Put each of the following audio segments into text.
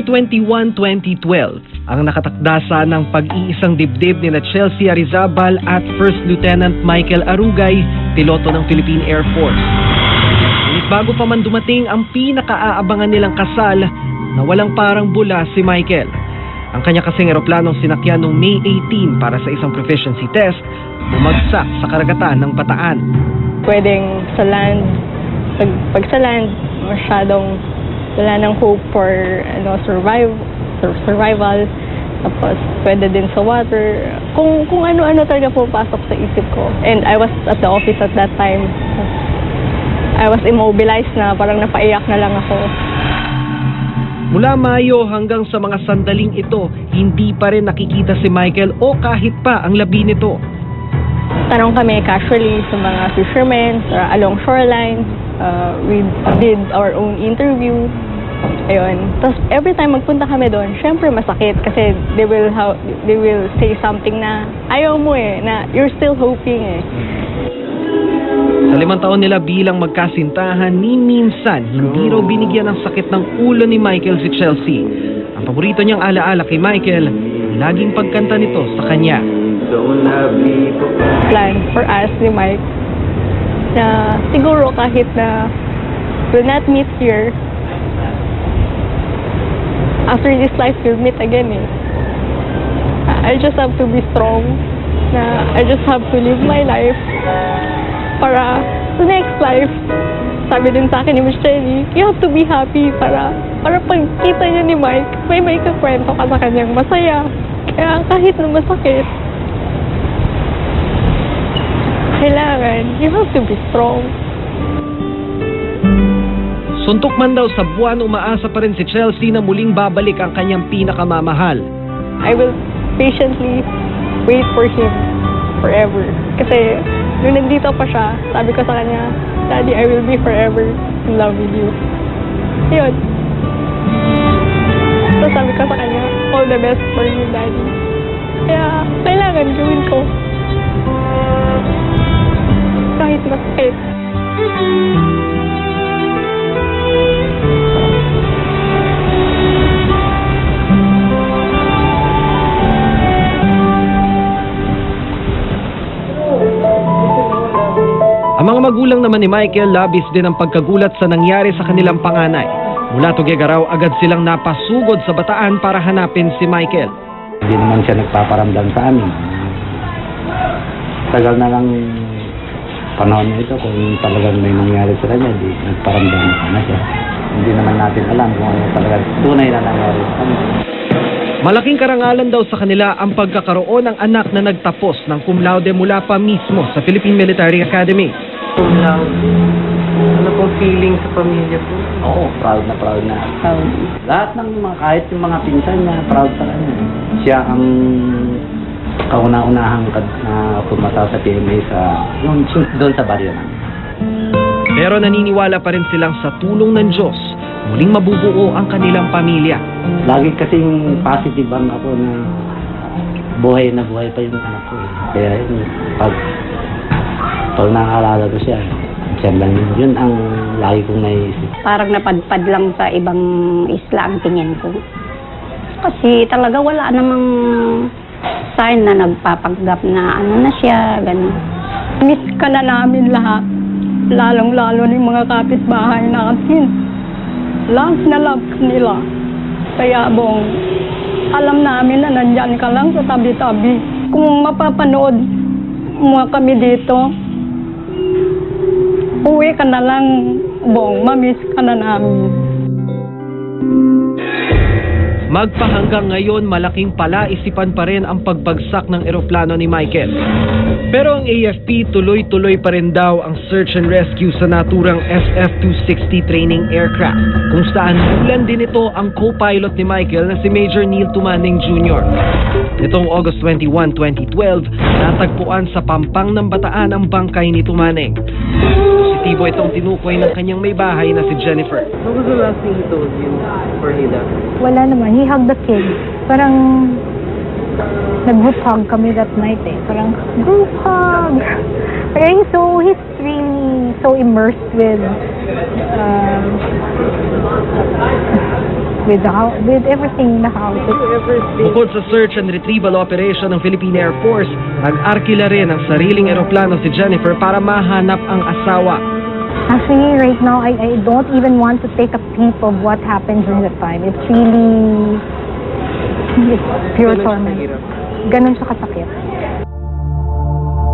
21-2012, ang nakatakdasa ng pag-iisang dibdib ni Chelsea Arizabal at First Lieutenant Michael Arugay, piloto ng Philippine Air Force. Ngunit bago pa man dumating ang pinakaaabangan nilang kasal, na walang parang bula si Michael. Ang kanya kasing eroplanong sinakyan noong May 18 para sa isang proficiency test, bumagsak sa karagatan ng Bataan. Pwedeng sa land, pag sa land, masyadong wala nang hope for survival. Tapos pwede din sa water. Kung ano-ano talaga pupasok sa isip ko. And I was at the office at that time. I was immobilized na, parang napaiyak na lang ako. Mula Mayo hanggang sa mga sandaling ito, hindi pa rin nakikita si Michael o kahit pa ang labi nito. Tanong kami casually sa mga fishermen along shoreline. We did our own interview. Ayun. Tapos every time magpunta kami doon, syempre masakit kasi they will say something na ayaw mo na you're still hoping Sa 5 taon nila bilang magkasintahan, ni minsan hindi raw binigyan ng sakit ng ulo ni Michael si Chelsea. Ang paborito niyang alaala kay Michael, laging pagkanta nito sa kanya. Plan for us ni Mike na siguro kahit na we'll not meet here, after this life we'll meet again I just have to be strong. I just have to live my life para sa next life. Sabi din sa akin ni Miss Jenny, you have to be happy para pagkita niya ni Mike, may kakwento ka sa kanyang masaya. Kaya kahit na masakit, kailangan, you have to be strong. Suntok man daw sa buwan, umaasa pa rin si Chelsea na muling babalik ang kanyang pinakamamahal. I will patiently wait for him forever. Kasi nung nandito pa siya, sabi ko sa kanya, Daddy, I will be forever in love with you. Yun. So sabi ko sa kanya, all the best for you, Daddy. Kaya kailangan gawin ko. Kahit masakit. Ang mga magulang naman ni Michael, labis din ang pagkagulat sa nangyari sa kanilang panganay. Mula Tuguegarao, agad silang napasugod sa Bataan para hanapin si Michael. Hindi naman siya nagpaparamdam sa amin. Tagal na lang panahon na ito, kung talagang may nangyari sa kanya, di nagparamdam na siya. Hindi naman natin alam kung ano talaga tunay na nangyari sa kanya. Malaking karangalan daw sa kanila ang pagkakaroon ng anak na nagtapos ng cum laude mula pa mismo sa Philippine Military Academy. Cum laude. Ano pong feeling sa pamilya po? Oo, proud na. Proud. Lahat ng kahit yung mga pinsan niya, proud sa kanya. Siya ang kauna-unahang pumata sa PMA doon sa baryo namin. Pero naniniwala pa rin silang sa tulong ng Diyos, muling mabubuo ang kanilang pamilya. Lagi kasing positive ang ako na buhay na buhay pa yung anak ko. Kaya yun, pag nakalala ko siya lang yun ang lagi kong naisip. Parang napadpad lang sa ibang isla ang tingin ko. Kasi talaga wala namang sign na nagpapanggap na ano na siya, gano'n. Miss ka na namin lahat. Lalong-lalo ng mga kapitbahay natin. Love na love nila. Kaya alam namin na nandyan ka lang sa tabi-tabi. Kung mapapanood mo kami dito, uwi ka na lang, mamiss ka na namin. Magpahanggang ngayon, malaking palaisipan pa rin ang pagbagsak ng eroplano ni Michael. Pero ang AFP tuloy-tuloy pa rin daw ang search and rescue sa naturang SF-260 training aircraft, kung saan ulan din ito ang co-pilot ni Michael na si Major Neil Tumaneng Jr. Nitong August 21, 2012, natagpuan sa Pampang ng Bataan ang bangkay ni Tumaneng. Positibo itong tinukoy ng kanyang may bahay na si Jennifer. What was the last thing he told you before he left? Wala naman. He hugged the kid. Parang nag-group hug kami that night Parang group hug. He's really so immersed with with everything in the house. Bukod sa search and retrieval operation ng Philippine Air Force, nag-arkila rin ang sariling eroplano si Jennifer para mahanap ang asawa. Actually, right now, I don't even want to take a peep of what happened during that time. It's really pure torment. Ganun siya kasakit.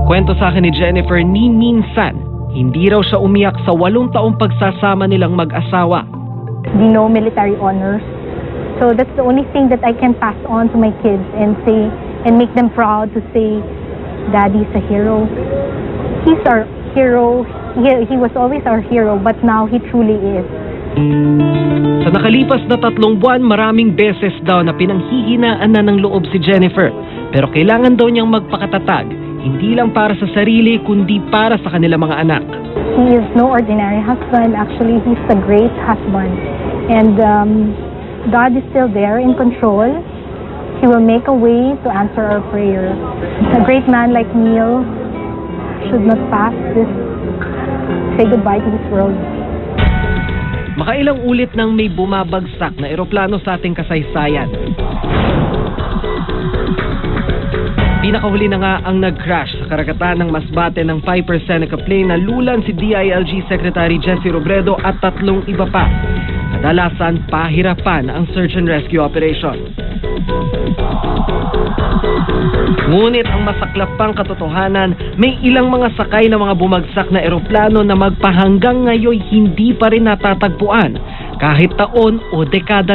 Kwento sa akin ni Jennifer, ni minsan, hindi raw siya umiyak sa 8 taong pagsasama nilang mag-asawa. No military honors. So that's the only thing that I can pass on to my kids and say, and make them proud to say, Daddy's a hero. He's our hero. He was always our hero, but now he truly is. Sa nakalipas na 3 buwan, maraming beses daw na pinanghihinaan na ng loob si Jennifer. Pero kailangan daw niyang magpakatatag, hindi lang para sa sarili, kundi para sa kanilang mga anak. He is no ordinary husband. Actually, he's a great husband. And God is still there in control. He will make a way to answer our prayer. A great man like Neil should not pass this, say goodbye to this world. Makailang ulit nang may bumabagsak na eroplano sa ating kasaysayan. Pinakahuli na nga ang nag-crash sa karagatan ng Masbate ng Piper Seneca plane na lulan si DILG Secretary Jessie Robredo at 3 iba pa. Kadalasan, pahirapan ang search and rescue operation. Ngunit ang masaklap pang katotohanan, may ilang mga sakay na mga bumagsak na eroplano na magpahanggang ngayon hindi pa rin natatagpuan kahit taon o dekada